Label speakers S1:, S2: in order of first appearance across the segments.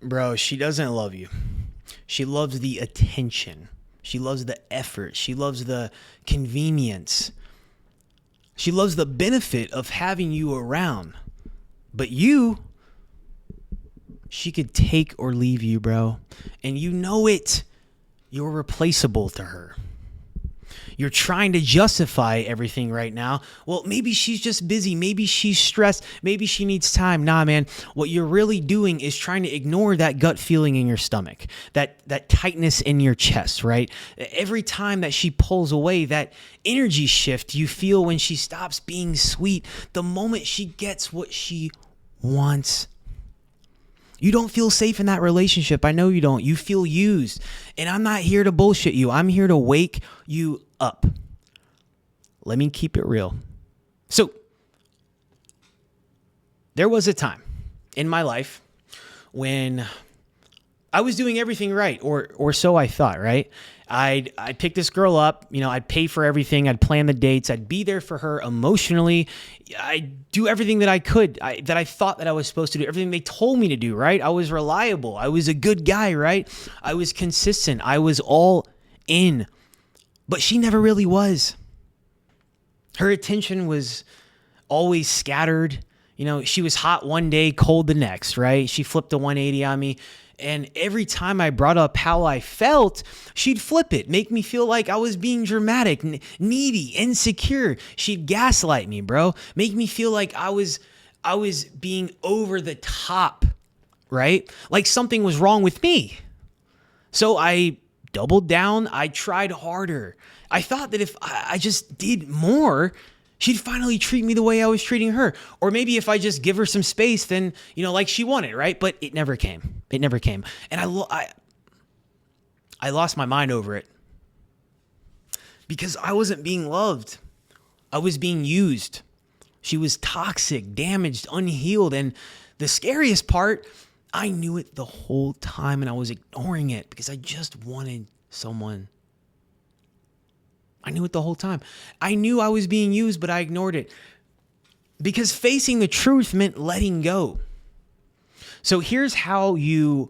S1: Bro, she doesn't love you. She loves the attention. She loves the effort. She loves the convenience. She loves the benefit of having you around. But she could take or leave you, bro. And you know it. You're replaceable to her. You're trying to justify everything right now. Well, maybe she's just busy. Maybe she's stressed. Maybe she needs time. Nah, man. What you're really doing is trying to ignore that gut feeling in your stomach, that tightness in your chest, right? Every time that she pulls away, that energy shift you feel when she stops being sweet, the moment she gets what she wants. You don't feel safe in that relationship. I know you don't. You feel used. And I'm not here to bullshit you. I'm here to wake you up. Let me keep it real. So, there was a time in my life when I was doing everything right, or so I thought, right? I'd pick this girl up, I'd pay for everything, I'd plan the dates, I'd be there for her emotionally, I'd do everything that I could, that I thought that I was supposed to do, everything they told me to do, right? I was reliable, I was a good guy, right? I was consistent, I was all in, but she never really was. Her attention was always scattered. She was hot one day, cold the next, right? She flipped a 180 on me. And every time I brought up how I felt, she'd flip it, make me feel like I was being dramatic, needy, insecure. She'd gaslight me, bro. Make me feel like I was being over the top, right? Like something was wrong with me. So I doubled down. I tried harder. I thought that if I just did more, she'd finally treat me the way I was treating her. Or maybe if I just give her some space, then, like she wanted, right? But it never came. It never came. And I lost my mind over it because I wasn't being loved. I was being used. She was toxic, damaged, unhealed. And the scariest part, I knew it the whole time and I was ignoring it because I just wanted someone. I knew it the whole time. I knew I was being used, but I ignored it because facing the truth meant letting go. So here's how you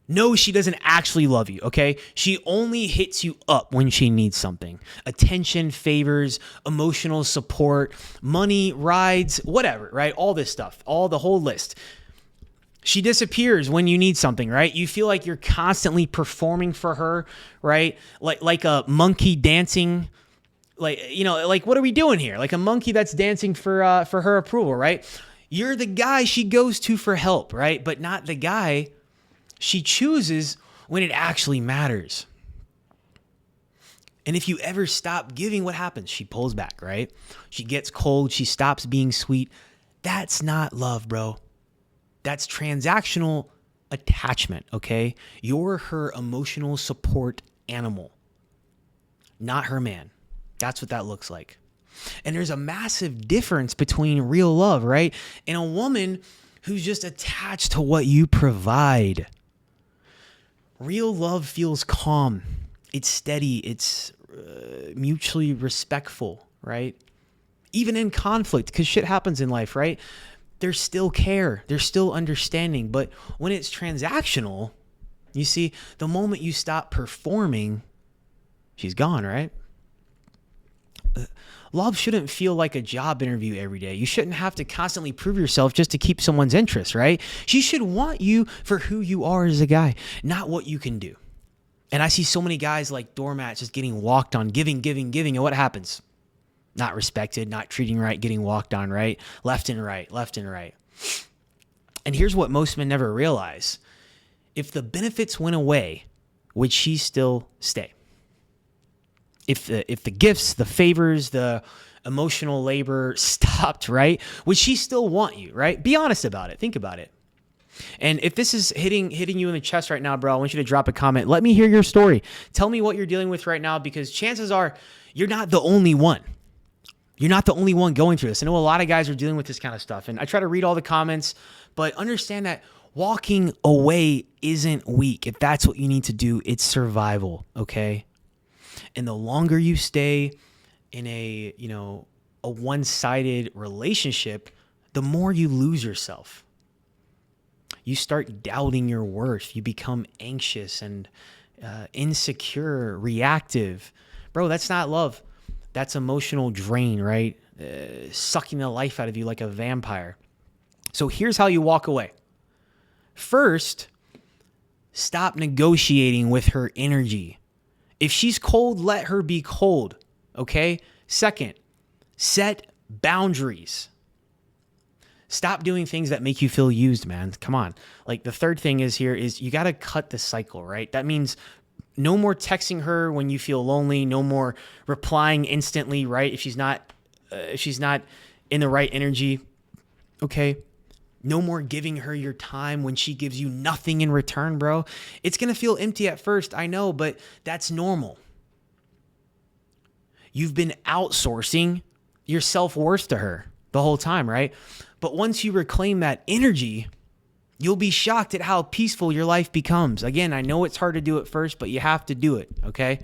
S1: know she doesn't actually love you, okay? She only hits you up when she needs something. Attention, favors, emotional support, money, rides, whatever, right? All this stuff, the whole list. She disappears when you need something, right? You feel like you're constantly performing for her, right? Like a monkey dancing, like what are we doing here? Like a monkey that's dancing for her approval, right? You're the guy she goes to for help, right? But not the guy she chooses when it actually matters. And if you ever stop giving, what happens? She pulls back, right? She gets cold. She stops being sweet. That's not love, bro. That's transactional attachment, okay? You're her emotional support animal, not her man. That's what that looks like. And there's a massive difference between real love, right? And a woman who's just attached to what you provide. Real love feels calm. It's steady. It's mutually respectful, right? Even in conflict, because shit happens in life, right? There's still care. There's still understanding. But when it's transactional, you see, the moment you stop performing, she's gone, right? Love shouldn't feel like a job interview every day. You shouldn't have to constantly prove yourself just to keep someone's interest, right? She should want you for who you are as a guy, not what you can do. And I see so many guys like doormats just getting walked on, giving. And what happens? Not respected, not treating right, getting walked on, right? Left and right. And here's what most men never realize. If the benefits went away, would she still stay? If the gifts, the favors, the emotional labor stopped, right? Would she still want you, right? Be honest about it. Think about it. And if this is hitting you in the chest right now, bro, I want you to drop a comment. Let me hear your story. Tell me what you're dealing with right now, because chances are you're not the only one. You're not the only one going through this. I know a lot of guys are dealing with this kind of stuff, and I try to read all the comments, but understand that walking away isn't weak. If that's what you need to do, it's survival, okay? And the longer you stay in a one-sided relationship, the more you lose yourself. You start doubting your worth. You become anxious and insecure, reactive. Bro, that's not love. That's emotional drain, right? Sucking the life out of you like a vampire. So here's how you walk away. First, stop negotiating with her energy. If she's cold, let her be cold, okay? Second, set boundaries. Stop doing things that make you feel used, man. Come on. Like the third thing is you got to cut the cycle, right? That means no more texting her when you feel lonely, no more replying instantly, right? If she's not in the right energy, okay? No more giving her your time when she gives you nothing in return, bro. It's going to feel empty at first, I know, but that's normal. You've been outsourcing your self-worth to her the whole time, right? But once you reclaim that energy, you'll be shocked at how peaceful your life becomes. Again, I know it's hard to do at first, but you have to do it, okay?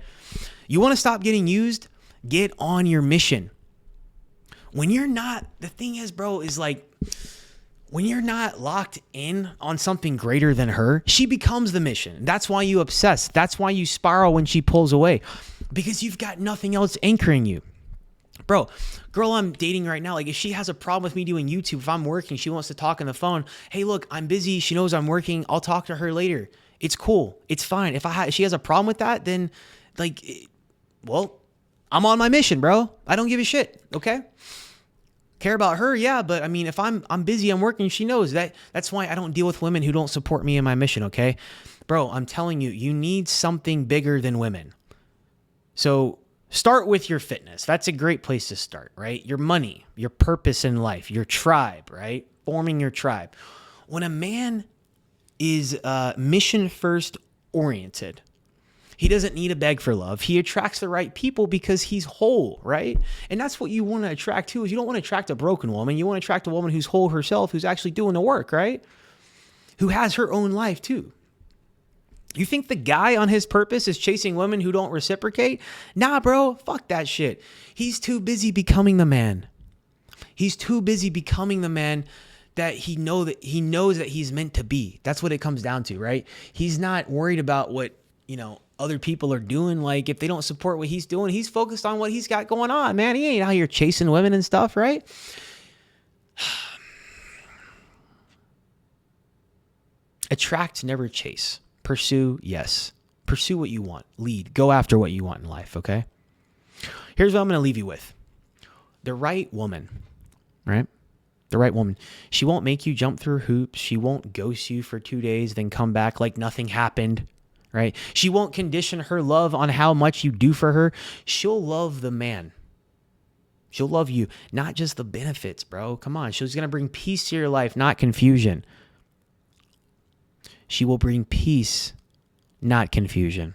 S1: You want to stop getting used? Get on your mission. When you're not, the thing is, bro, is like, when you're not locked in on something greater than her, she becomes the mission. That's why you obsess. That's why you spiral when she pulls away, because you've got nothing else anchoring you. Bro, girl I'm dating right now, like if she has a problem with me doing YouTube, if I'm working, she wants to talk on the phone. Hey, look, I'm busy. She knows I'm working. I'll talk to her later. It's cool. It's fine. If she has a problem with that, then well, I'm on my mission, bro. I don't give a shit. Okay. Care about her, yeah, but I mean, if I'm busy, I'm working, she knows that. That's why I don't deal with women who don't support me in my mission, okay? Bro, I'm telling you, you need something bigger than women. So start with your fitness. That's a great place to start, right? Your money, your purpose in life, your tribe, right? Forming your tribe. When a man is mission first oriented, he doesn't need to beg for love. He attracts the right people because he's whole, right? And that's what you want to attract too, is you don't want to attract a broken woman. You want to attract a woman who's whole herself, who's actually doing the work, right? Who has her own life too. You think the guy on his purpose is chasing women who don't reciprocate? Nah, bro, fuck that shit. He's too busy becoming the man. He's too busy becoming the man that he knows that he's meant to be. That's what it comes down to, right? He's not worried about what, other people are doing. Like if they don't support what he's doing, he's focused on what he's got going on, man. He ain't out here chasing women and stuff, right? Attract, never chase. Pursue, yes. Pursue what you want. Lead. Go after what you want in life, okay? Here's what I'm going to leave you with. The right woman, right? The right woman. She won't make you jump through hoops. She won't ghost you for 2 days, then come back like nothing happened. Right? She won't condition her love on how much you do for her. She'll love the man. She'll love you, not just the benefits, bro. Come on. She's going to bring peace to your life, not confusion. She will bring peace, not confusion.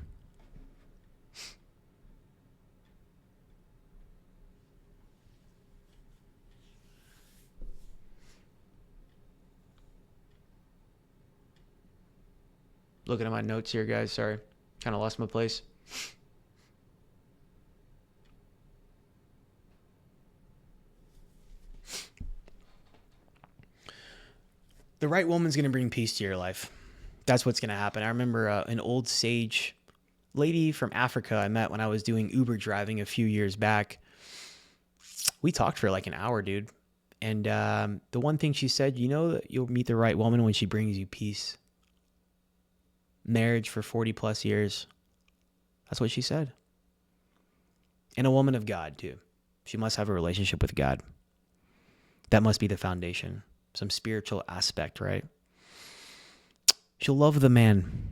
S1: Looking at my notes here, guys. Sorry. Kind of lost my place. The right woman's going to bring peace to your life. That's what's going to happen. I remember an old sage lady from Africa I met when I was doing Uber driving a few years back. We talked for like an hour, dude. And the one thing she said, that you'll meet the right woman when she brings you peace. Marriage for 40 plus years. That's what she said. And a woman of God too. She must have a relationship with God. That must be the foundation. Some spiritual aspect, right? She'll love the man.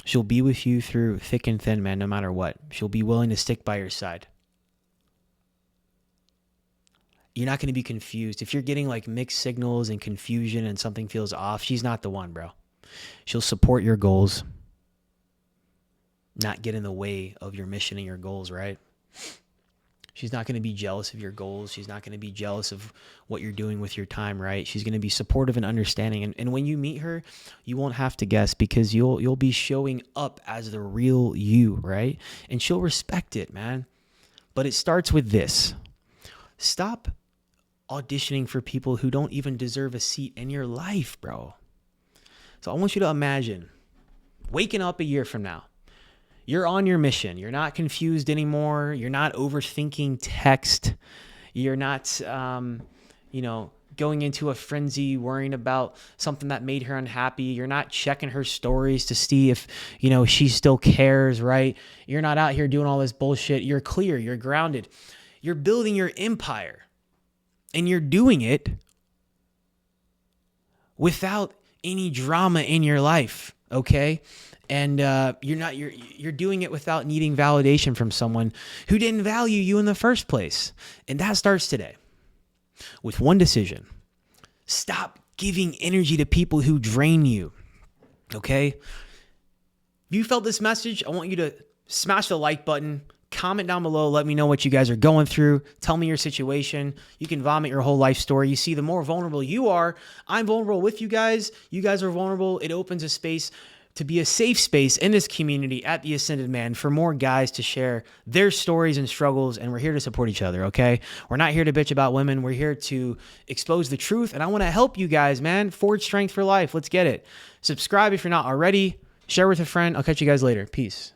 S1: She'll be with you through thick and thin, man, no matter what. She'll be willing to stick by your side. You're not going to be confused. If you're getting like mixed signals and confusion and something feels off, she's not the one, bro. She'll support your goals, not get in the way of your mission and your goals, right? She's not going to be jealous of your goals. She's not going to be jealous of what you're doing with your time, right? She's going to be supportive and understanding. And when you meet her, you won't have to guess because you'll be showing up as the real you, right? And she'll respect it, man. But it starts with this. Stop auditioning for people who don't even deserve a seat in your life, bro. So I want you to imagine waking up a year from now. You're on your mission. You're not confused anymore. You're not overthinking text. You're not, going into a frenzy, worrying about something that made her unhappy. You're not checking her stories to see if, she still cares, right? You're not out here doing all this bullshit. You're clear. You're grounded. You're building your empire. And you're doing it without any drama in your life, okay? And you're doing it without needing validation from someone who didn't value you in the first place. And that starts today with one decision. Stop giving energy to people who drain you, okay? If you felt this message, I want you to smash the like button, comment down below, let me know what you guys are going through. Tell me your situation. You can vomit your whole life story. You see, the more vulnerable you are, I'm vulnerable with you guys. You guys are vulnerable. It opens a space to be a safe space in this community at The Ascended Man for more guys to share their stories and struggles, and we're here to support each other, okay? We're not here to bitch about women. We're here to expose the truth, and I want to help you guys, man. Forge strength for life. Let's get it. Subscribe if you're not already. Share with a friend. I'll catch you guys later. Peace.